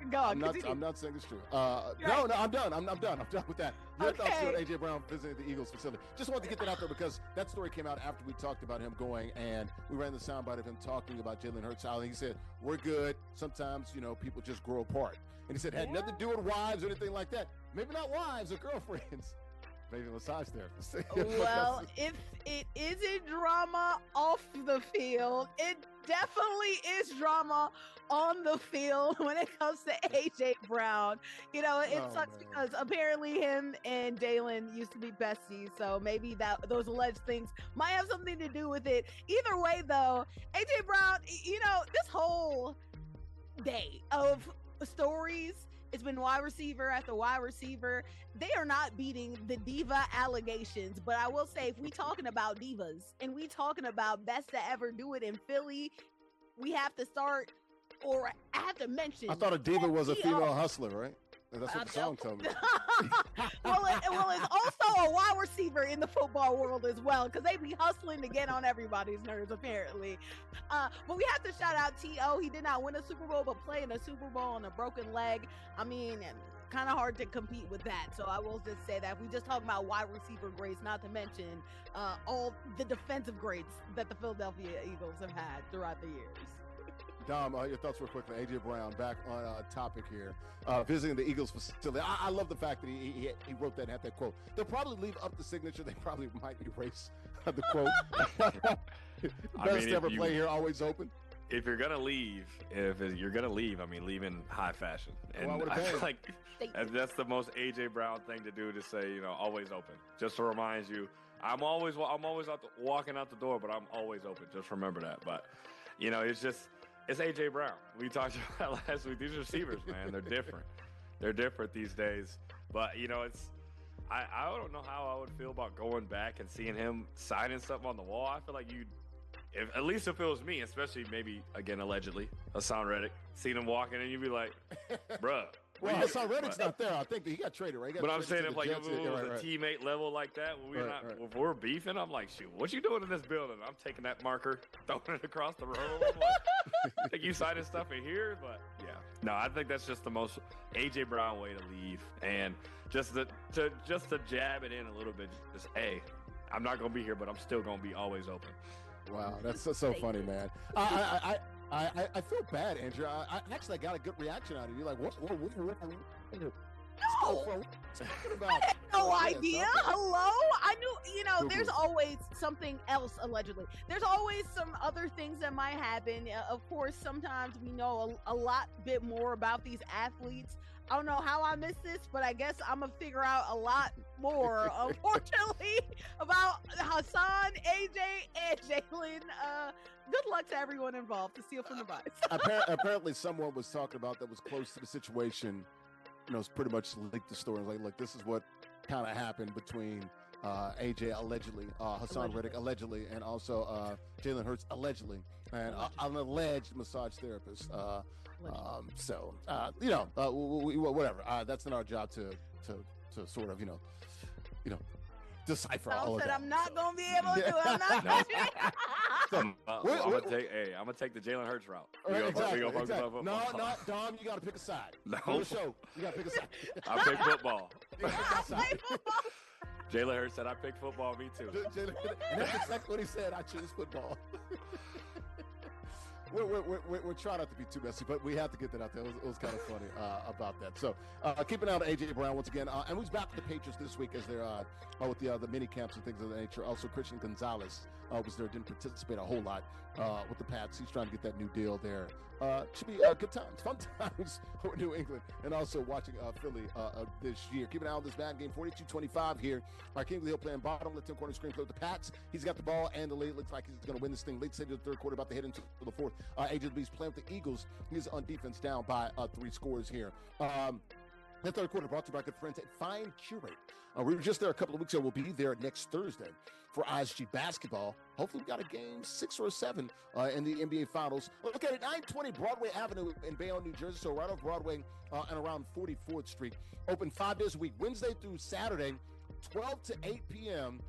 Go on, I'm not saying it's true. No, I'm done. I'm done with that. Your thoughts on A.J. Brown visiting the Eagles facility. Just wanted to get that out there because that story came out after we talked about him going, and we ran the soundbite of him talking about Jalen Hurts. And he said, we're good. Sometimes, people just grow apart. And he said, had nothing to do with wives or anything like that. Maybe not wives or girlfriends. Maybe a massage therapist. Well, if it isn't drama off the field, it definitely is drama on the field when it comes to AJ Brown. It sucks because apparently him and Jalen used to be besties, so maybe those alleged things might have something to do with it. Either way, though, AJ Brown, this whole day of stories, it's been wide receiver after wide receiver. They are not beating the diva allegations. But I will say, if we talking about divas and we talking about best to ever do it in Philly, we have to start, or I have to mention. I thought a diva was a female hustler, right? That's what the song told me. well, it's also a wide receiver in the football world as well, because they be hustling to get on everybody's nerves, apparently. But we have to shout out T.O. He did not win a Super Bowl, but playing a Super Bowl on a broken leg. I mean, kind of hard to compete with that. So I will just say that we just talked about wide receiver grades, not to mention all the defensive grades that the Philadelphia Eagles have had throughout the years. Dom, your thoughts real quickly. A.J. Brown back on topic here, visiting the Eagles facility. I love the fact that he wrote that and had that quote. They'll probably leave up the signature. They probably might erase the quote. Best ever play here, always open. If you're gonna leave, I mean, leave in high fashion. And I feel like that's the most A.J. Brown thing to do, to say, always open. Just to remind you, I'm always walking out the door, but I'm always open. Just remember that. But it's A.J. Brown. We talked about last week. These receivers, man, they're different. They're different these days. But I don't know how I would feel about going back and seeing him signing something on the wall. I feel like at least if it was me, especially maybe, again, allegedly, Hassan Reddick, seeing him walking and you'd be like, bruh. Well, Hassan Reddick's not there. I think that he got traded, right? But I'm saying if it was a teammate level like that, if we're beefing, I'm like, shoot, what you doing in this building? I'm taking that marker, throwing it across the room. I'm like, think you signing stuff in here? But yeah, no, I think that's just the most A.J. Brown way to leave, and just to jab it in a little bit. Just, hey, I'm not gonna be here, but I'm still gonna be always open. Wow, that's so funny, man. I feel bad, Andrea. I actually got a good reaction out of you. Like, what No, I had no idea. Hello? I knew, there's always something else, allegedly. There's always some other things that might happen. Of course, sometimes we know a lot bit more about these athletes. I don't know how I missed this, but I guess I'm going to figure out a lot more, unfortunately, about Hassan, AJ, and Jalen. Good luck to everyone involved to steal from the vibes. Apparently, someone was talking about that was close to the situation. It's pretty much leaked the story. Like, look, this is what kind of happened between AJ allegedly, Hassan Reddick allegedly, and also Jalen Hurts allegedly, and an alleged massage therapist. Whatever. That's not our job to sort of, decipher all of that. I'm not gonna be able to do it. I'm not. I'm gonna take the Jalen Hurts route. Exactly. No, Dom, you gotta pick a side. No, for the show, you gotta pick a side. I pick football. I play football. Jalen Hurts said, "I pick football." Me too. And that's exactly what he said. I choose football. We're trying not to be too messy, but we have to get that out there. It was kind of funny about that. So keep an eye on A.J. Brown once again. And who's back with the Patriots this week as they're with the mini camps and things of that nature. Also, Christian Gonzalez was there, didn't participate a whole lot with the Pats. He's trying to get that new deal there. Should be good times, fun times for New England, and also watching Philly this year. Keep an eye on this Madden game, 42-25 here. Kingsley Hill playing bottom, left-hand corner screen play with the Pats. He's got the ball and the lead. Looks like he's going to win this thing late stage of the third quarter, about to head into the fourth. AJ B's playing with the Eagles. He's on defense, down by 3 scores here. The third quarter brought to you by good friends at Fine Curate. We were just there a couple of weeks ago. We'll be there next Thursday for ISG basketball. Hopefully we got a game 6 or 7 in the NBA Finals. Look at it, 920 Broadway Avenue in Bayonne, New Jersey. So right off Broadway and around 44th Street. Open 5 days a week, Wednesday through Saturday, 12 to 8 p.m.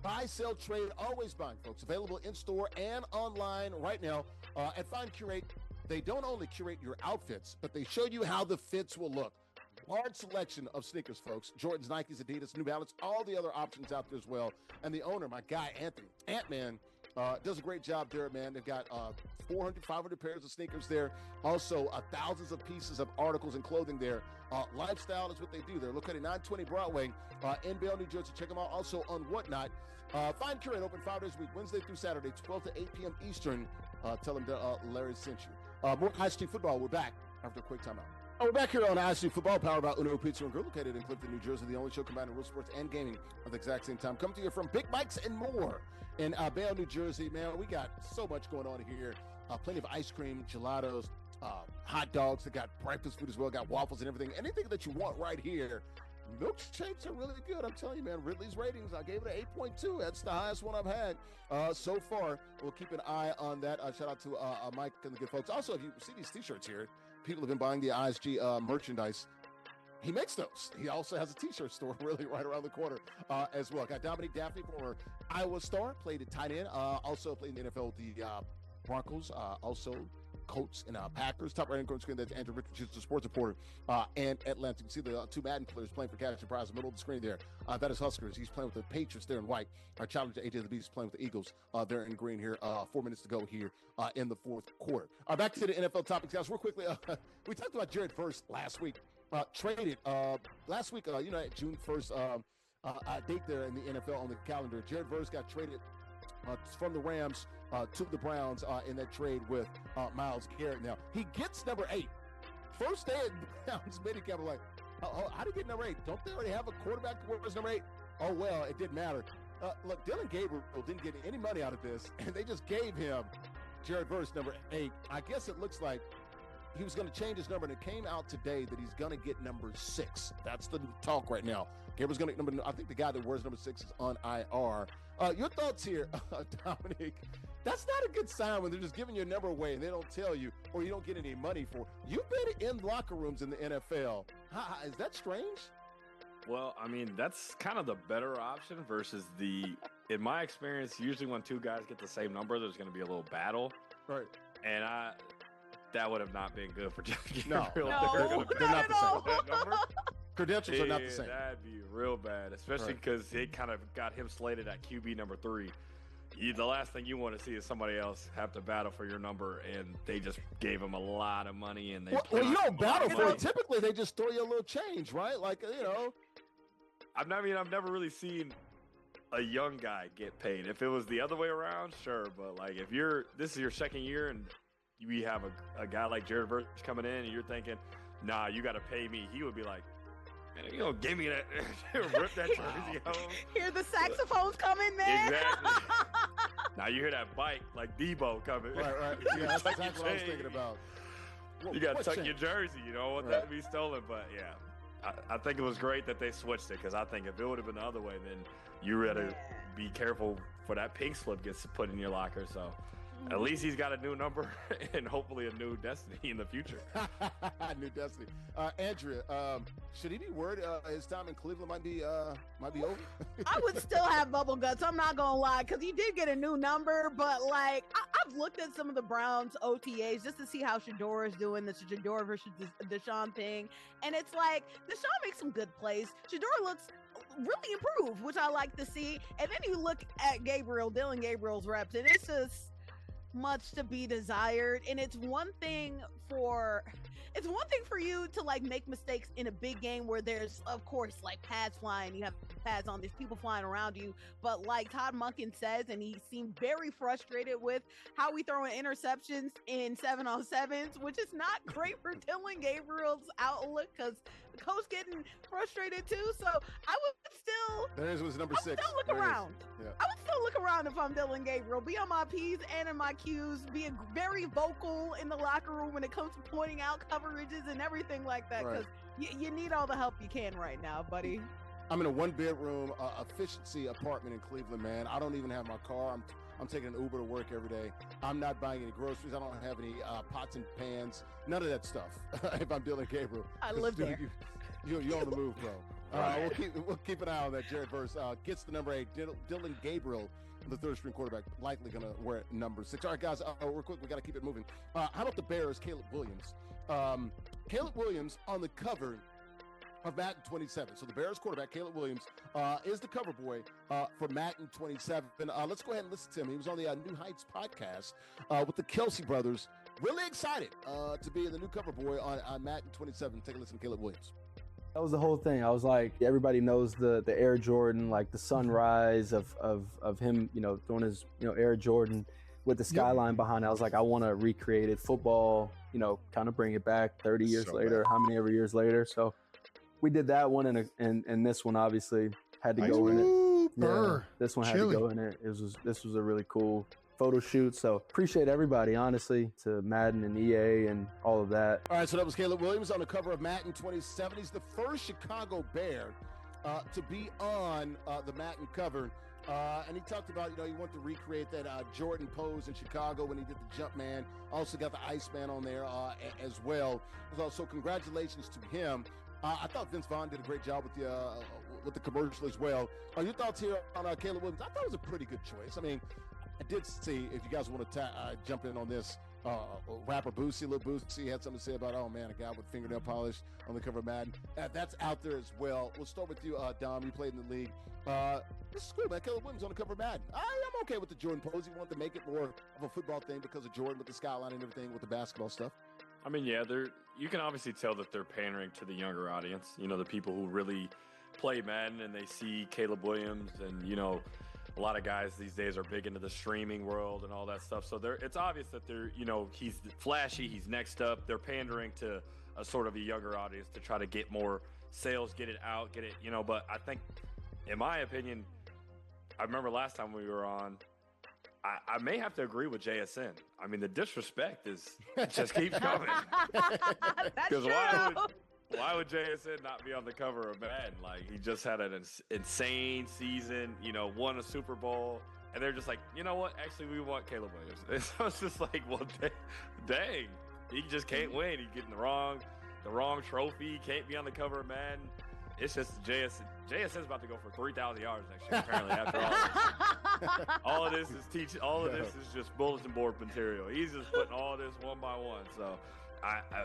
Buy, sell, trade, always buying, folks. Available in-store and online right now at Fine Curate. They don't only curate your outfits, but they show you how the fits will look. Large selection of sneakers, folks. Jordans, Nikes, Adidas, New Balance, all the other options out there as well. And the owner, my guy, Anthony, Ant-Man, does a great job there, man. They've got 400, 500 pairs of sneakers there. Also, thousands of pieces of articles and clothing there. Lifestyle is what they do. They're located 920 Broadway in Bayonne, New Jersey. Check them out also on Whatnot. Fine Curate, open 5 days a week, Wednesday through Saturday, 12 to 8 p.m. Eastern. Tell them that Larry sent you. More ISG football. We're back after a quick timeout. We're back here on ISG Football, powered by Uno Pizza and Grill, located in Clifton, New Jersey, the only show combining real sports and gaming at the exact same time. Coming to you from Big Bikes and More in Bayonne, New Jersey. Man, we got so much going on here. Plenty of ice cream, gelatos, hot dogs. They got breakfast food as well, got waffles and everything. Anything that you want right here. Milkshakes are really good. I'm telling you, man. Ridley's ratings, I gave it an 8.2. That's the highest one I've had so far. We'll keep an eye on that. Shout out to Mike and the good folks. Also, if you see these T-shirts here, people have been buying the ISG merchandise. he makes those. He also has a T-shirt store really right around the corner as well. Got Dominique Dafney, former Iowa star, played at tight end. Also played in the NFL, the Broncos. Also Colts and Packers. Top right-hand corner screen, that's Andrea, Richmond, the sports reporter, and Atlanta. You can see the two Madden players playing for cash and prize in the middle of the screen there. That is Huskers. He's playing with the Patriots there in white. Our challenger, AJ the Beast, is playing with the Eagles there in green here. 4 minutes to go here in the fourth quarter. Back to the NFL topics, guys. Real quickly, we talked about Jared Verse last week. Traded last week, at June 1st, date there in the NFL on the calendar. Jared Verse got traded from the Rams to the Browns in that trade with Myles Garrett. Now, he gets number 8. First day at Browns minicamp, I'm like, how do you get number 8? Don't they already have a quarterback who was number 8? Oh, well, it didn't matter. Look, Dylan Gabriel didn't get any money out of this, and they just gave him Jared Verse number 8. I guess it looks like he was going to change his number, and it came out today that he's going to get number 6. That's the talk right now. Gabriel's going to get number. I think the guy that wears number 6 is on IR. Your thoughts here, Dominique? That's not a good sign when they're just giving you a number away and they don't tell you, or you don't get any money for it. You've been in locker rooms in the NFL. Is that strange? Well, I mean, that's kind of the better option versus in my experience, usually when two guys get the same number, there's going to be a little battle. Right. And that would have not been good for Jeff No, Gabriel. they're not the same. That number? Credentials are not the same. That'd be real bad, especially because they kind of got him slated at QB number 3. The last thing you want to see is somebody else have to battle for your number, and they just gave him a lot of money. And well, you don't battle for it. Typically, they just throw you a little change, right? Like, I've never really seen a young guy get paid. If it was the other way around, sure. But like, if this is your second year and you have a guy like Jared Verse coming in, and you're thinking, nah, you got to pay me, he would be like, man, you know, give me that, rip that jersey home. Hear the saxophones coming, man. Exactly. Now you hear that bike like Debo coming. Right. Yeah, that's exactly what I was thinking about. You got to tuck your jersey. You don't want that to be stolen. But yeah, I think it was great that they switched it, because I think if it would have been the other way, then you got to be careful for that pink slip gets put in your locker. So at least he's got a new number and hopefully a new destiny in the future. New destiny. Andrea, should he be worried his time in Cleveland might be over? I would still have bubble guts. I'm not gonna lie, because he did get a new number. But like, I've looked at some of the Browns OTAs just to see how Shador is doing, the Shador versus Deshaun thing, and it's like Deshaun makes some good plays. Shador looks really improved, which I like to see. And then you look at Dylan Gabriel's reps, and it's just much to be desired. And it's one thing for you to like make mistakes in a big game where there's, of course, like pads flying, you have pads on, there's people flying around you, but like Todd Monken says, and he seemed very frustrated with how we throw in interceptions in 7-on-7s, which is not great for Dylan Gabriel's outlook, because the coach getting frustrated too. So I would still number 6. Still look around. Yeah. I would still look around if I'm Dylan Gabriel. Be on my P's and in my Q's. Be very vocal in the locker room when it comes to pointing out coverages and everything like that, because you need all the help you can right now, buddy. I'm in a 1-bedroom efficiency apartment in Cleveland, man. I don't even have my car. I'm taking an Uber to work every day. I'm not buying any groceries. I don't have any pots and pans. None of that stuff. If I'm Dylan Gabriel, I live there. You're on the move, bro. We'll keep an eye on that. Jared Verse gets the number 8. Dylan Gabriel, the third-string quarterback, likely going to wear number 6. All right, guys, real quick, we got to keep it moving. How about the Bears? Caleb Williams. Caleb Williams on the cover of Madden 27. So the Bears quarterback, Caleb Williams, is the cover boy for Madden 27. Let's go ahead and listen to him. He was on the New Heights podcast with the Kelsey brothers. Really excited to be the new cover boy on Madden 27. Take a listen to Caleb Williams. That was the whole thing. I was like, everybody knows the Air Jordan, like the sunrise of him, doing his, Air Jordan with the skyline behind it. I was like, I want to recreate it. Football, kind of bring it back 30 years later, how many ever years later. So we did that one, and this one obviously had to go in it. Yeah, this one had to go in it. This was a really cool photo shoot. So appreciate everybody, honestly, to Madden and EA and all of that. All right, so that was Caleb Williams on the cover of Madden 27. He's the first Chicago Bear to be on the Madden cover. And he talked about, he wanted to recreate that Jordan pose in Chicago when he did the jump man. Also got the Iceman on there as well. So congratulations to him. I thought Vince Vaughn did a great job with the commercial as well. Your thoughts here on Caleb Williams? I thought it was a pretty good choice. I mean, I did see, if you guys want to jump in on this, rapper Boosie, Lil Boosie had something to say about, oh man, a guy with fingernail polish on the cover of Madden. That's out there as well. We'll start with you, Dom. You played in the league. This is cool, man. Caleb Williams on the cover of Madden. I'm okay with the Jordan pose. He wanted to make it more of a football thing because of Jordan with the skyline and everything with the basketball stuff. I mean, yeah, you can obviously tell that they're pandering to the younger audience. You know, the people who really play Madden and they see Caleb Williams, and you know, a lot of guys these days are big into the streaming world and all that stuff. So it's obvious that he's flashy, he's next up. They're pandering to a sort of a younger audience to try to get more sales, get it out, but I think, in my opinion, I remember last time we were on, I may have to agree with JSN. I mean, the disrespect just keeps coming. Because why would JSN not be on the cover of Madden? Like, he just had an insane season, won a Super Bowl, and they're just like, you know what? Actually, we want Caleb Williams. And so it's just like, well, dang, he just can't win. He's getting the wrong trophy. He can't be on the cover of Madden. It's just JSN's about to go for 3,000 yards next year, apparently, after all of this. All of this is just bulletin board material. He's just putting all this one by one. So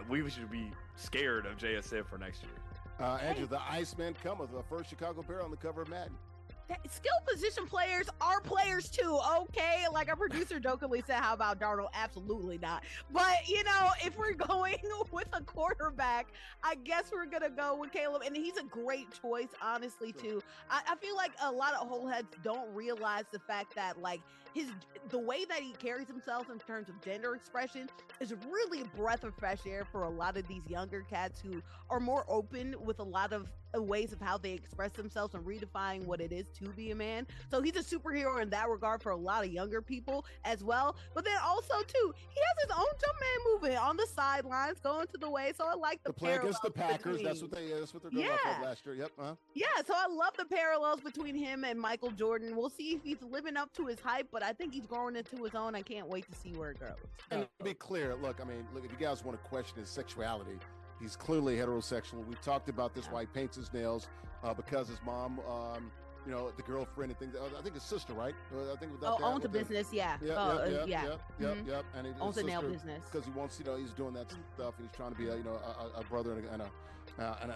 we should be scared of JSN for next year. Andrew, the Iceman Cummins, the first Chicago Bear on the cover of Madden. Skill position players are players too, okay? Like our producer jokingly said, how about Darnold? Absolutely not. But, if we're going with a quarterback, I guess we're going to go with Caleb. And he's a great choice, honestly, too. I feel like a lot of old heads don't realize the fact that, like, the way that he carries himself in terms of gender expression is really a breath of fresh air for a lot of these younger cats who are more open with a lot of ways of how they express themselves and redefining what it is to be a man. So he's a superhero in that regard for a lot of younger people as well. But then also too, he has his own jump man movement on the sidelines going to the way. So I like the play against the Packers. That's what they're going off of last year. Yep. Yeah. So I love the parallels between him and Michael Jordan. We'll see if he's living up to his hype, but I think he's growing into his own. I can't wait to see where it goes. And to be clear, look, if you guys want to question his sexuality, he's clearly heterosexual. We talked about this, why he paints his nails because his mom, the girlfriend and things. I think his sister, right? I think owns a business, Yep. And he owns a nail business because he wants, he's doing that stuff, and he's trying to be, a brother and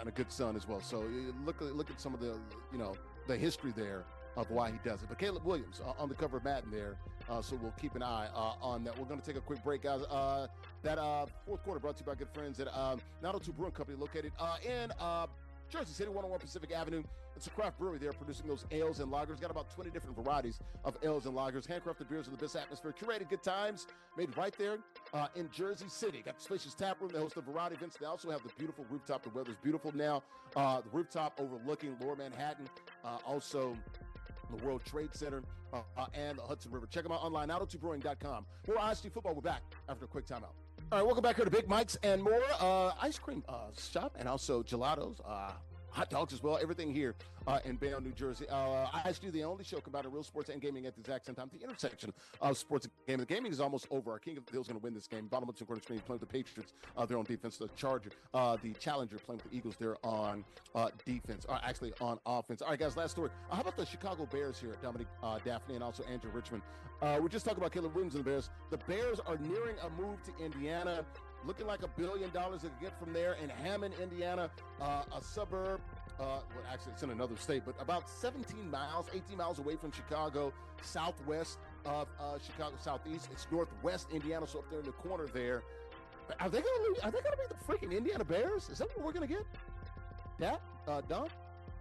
a good son as well. So look at some of the history there of why he does it. But Caleb Williams on the cover of Madden there. So we'll keep an eye on that. We're going to take a quick break, guys. That fourth quarter brought to you by good friends at 902 Brewing Company, located in Jersey City, 101 Pacific Avenue. It's a craft brewery there producing those ales and lagers. Got about 20 different varieties of ales and lagers. Handcrafted beers with the best atmosphere. Curated good times made right there in Jersey City. Got the spacious tap room. They host a variety of events. They also have the beautiful rooftop. The weather's beautiful now. The rooftop overlooking Lower Manhattan. Also the World Trade Center and the Hudson River. Check them out online, 902brewing.com. More ISG football. We're back after a quick timeout. All right, welcome back here to Big Mike's and more ice cream shop, and also gelatos, hot dogs as well. Everything here in Bayonne, New Jersey. ISG, the only show combining real sports and gaming at the exact same time. The intersection of sports and gaming. The gaming is almost over. Our King of the Hill is going to win this game. Bottom of the quarter screen playing with the Patriots. They're on defense. The Challenger playing with the Eagles. They're on defense. Actually on offense. All right, guys. Last story. How about the Chicago Bears here? Dominique, Dafney, and also Andrea Richmond. We're just talking about Caleb Williams and the Bears. The Bears are nearing a move to Indiana. Looking like $1 billion they could get from there in Hammond, Indiana, a suburb. Well, actually, it's in another state, but about 18 miles away from Chicago, southwest of Chicago, southeast. It's northwest Indiana, so up there in the corner there. Are they going to be the freaking Indiana Bears? Is that what we're going to get? Don?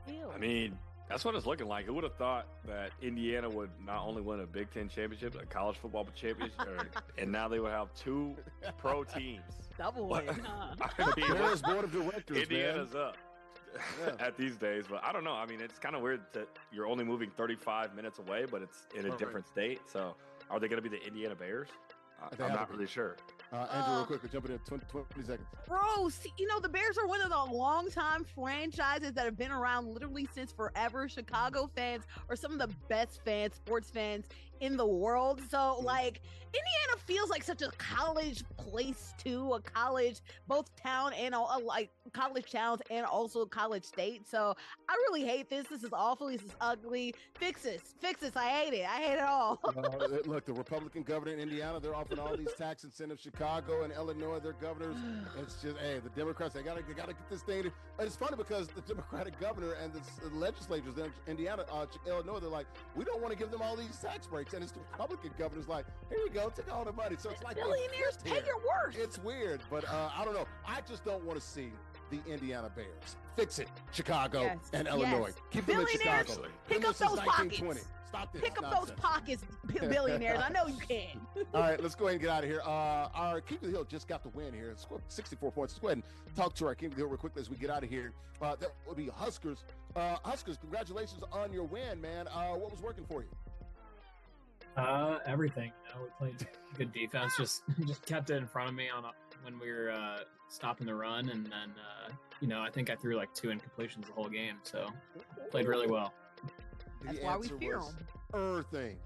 I mean, that's what it's looking like. Who would have thought that Indiana would not only win a Big Ten championship, a college football championship, and now they would have 2 pro teams. Double win. Bears board of directors, Indiana's up at these days, but I don't know. I mean, it's kind of weird that you're only moving 35 minutes away, but it's in a different state. So are they going to be the Indiana Bears? I'm not really sure. Andrew, real quick, we're jumping in 20 seconds. Bro, see, the Bears are one of the longtime franchises that have been around literally since forever. Chicago fans are some of the best sports fans in the world. So like Indiana feels like such a college place too, a college, both town and like college towns and also college state. So I really hate this. This is awful. This is ugly. Fix this. I hate it. I hate it all. Look, the Republican governor in Indiana, they're offering all these tax incentives. Chicago and Illinois, their governors. It's just, hey, the Democrats, they gotta get this thing. And it's funny because the Democratic governor and the legislators in Indiana, Illinois, they're like, we don't want to give them all these tax breaks. And it's the Republican governor's like, here you go, take all the money. So it's like billionaires pay your worth. It's weird, but I don't know. I just don't want to see the Indiana Bears. Fix it, Chicago and Illinois. Keep them in Chicago. Pick up those pockets. Stop this. Pick up those pockets, billionaires. I know you can. All right, let's go ahead and get out of here. Our King of the Hill just got the win here. Scored 64 points. Let's go ahead and talk to our King of the Hill real quickly as we get out of here. That would be Huskers. Huskers, congratulations on your win, man. What was working for you? Everything. We played good defense. Just kept it in front of me when we were stopping the run, and then I think I threw like 2 incompletions the whole game. So played really well. That's why we fear them. Everything.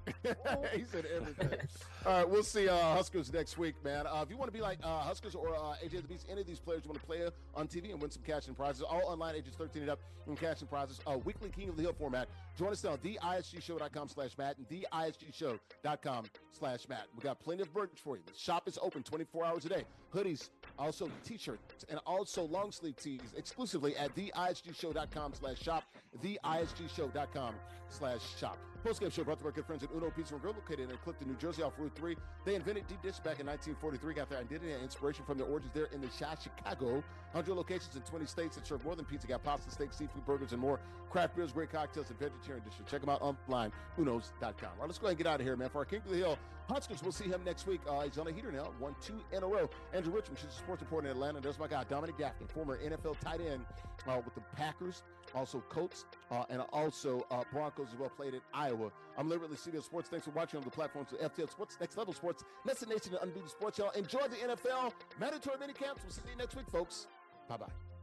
He said everything. All right, we'll see Huskers next week, man. If you want to be like Huskers or AJ the Beast, any of these players you want to play on TV and win some cash and prizes, all online, ages 13 and up, and cash and prizes, weekly King of the Hill format. Join us on theisgshow.com/Matt and theisgshow.com/Matt. We got plenty of merch for you. The shop is open 24 hours a day. Hoodies, also t-shirts, and also long sleeve tees exclusively at theisgshow.com/shop, theisgshow.com/shop. Postgame show brought to our good friends at Uno Pizza and Grill, located in Clifton, New Jersey, off Route 3. They invented deep dish back in 1943, got their identity and inspiration from their origins there in the Chicago. 100 locations in 20 states that serve more than pizza. Got pasta, steak, seafood, burgers, and more. Craft beers, great cocktails, and vegetarian dishes. Check them out online, unos.com. All right, let's go ahead and get out of here, man. For our King of the Hill Huskers, we'll see him next week. He's on a heater now, 1-2 in a row. Andrew Richmond, she's a sports reporter in Atlanta. There's my guy, Dominique Dafney, former NFL tight end with the Packers, also Colts, and also Broncos as well, played at Iowa. I'm Larry Ridley, CBS Sports. Thanks for watching on the platforms of FTL Sports, Next Level Sports, NESN Nation, and Unbeaten Sports. Y'all enjoy the NFL mandatory mini camps. We'll see you next week, folks. Bye-bye.